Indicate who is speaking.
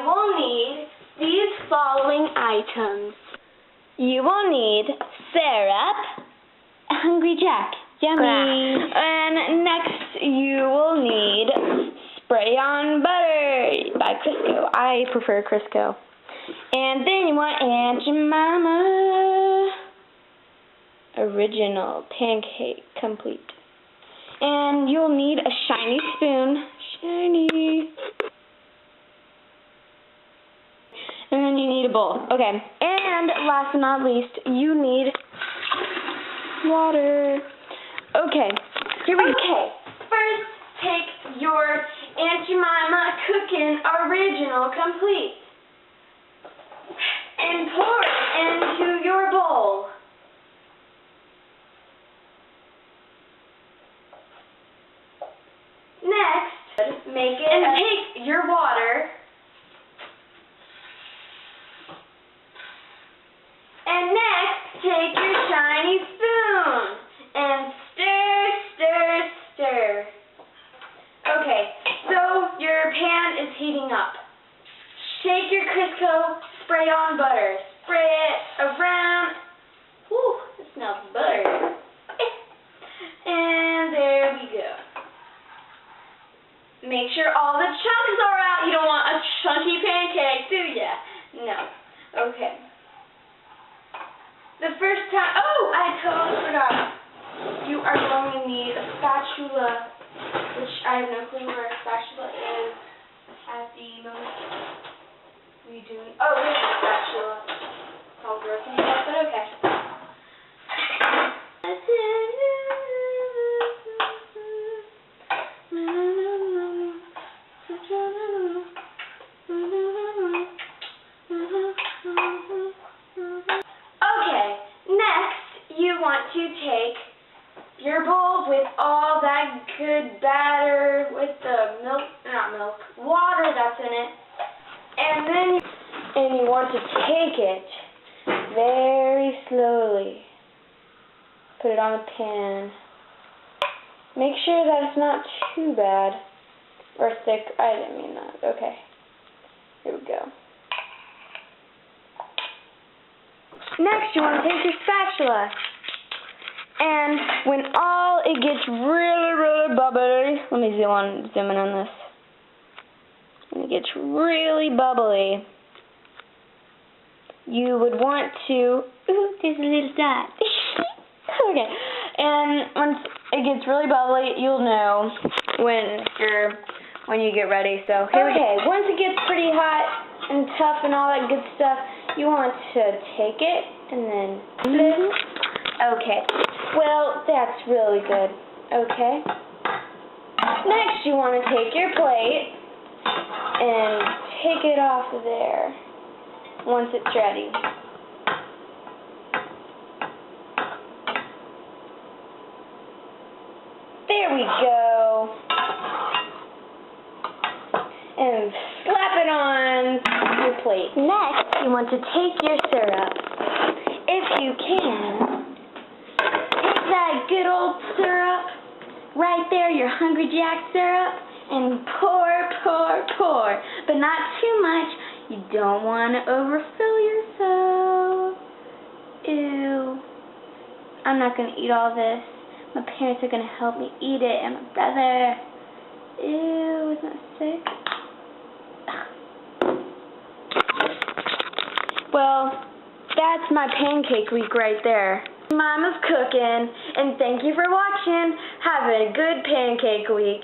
Speaker 1: will need these following items. You will need syrup. Hungry Jack. Yummy. And next you will need spray on butter by Crisco. I prefer Crisco. And then you want Aunt Jemima Original Pancake Complete. And you'll need a shiny spoon. Shiny. And then you need a bowl. Okay. And last but not least, you need water. Okay. Here we go. Okay. First, take your Aunt Jemima Cookin' Original Complete and pour it into your bowl. Next, take your water and next take your shiny spoon and stir, stir, stir. Okay, so your pan is heating up. Shake your Crisco, spray on butter. Spray it around. Whew, it smells butter. And there we go. Make sure all the chunks are out. You don't want a chunky pancake, do ya? No. Okay. The first time, oh, I totally forgot. You are going to need a spatula, which I have no clue where a spatula is at the moment. We do, oh, this is a spatula. It's all broken up, but okay. To take your bowl with all that good batter with the water that's in it, and you want to take it very slowly. Put it on the pan. Make sure that it's not too bad or thick. I didn't mean that. Okay. Here we go. Next, you want to take your spatula. And when it gets really, really bubbly, let me zoom in on this. When it gets really bubbly, you would want to, ooh, there's a little dot. Okay. And once it gets really bubbly, you'll know when you get ready. So here we go. Once it gets pretty hot and tough and all that good stuff, you want to take it and then flip. Okay. Well, that's really good. Okay. Next, you want to take your plate and take it off of there once it's ready. There we go. And slap it on your plate. Next, you want to take your syrup. If you can, that good old syrup right there, your Hungry Jack syrup, and pour, pour, pour, but not too much. You don't want to overfill yourself. Ew. I'm not going to eat all this. My parents are going to help me eat it, and my brother. Ew, isn't that sick? Well, that's my pancake week right there. Mama's cooking, and thank you for watching. Have a good pancake week.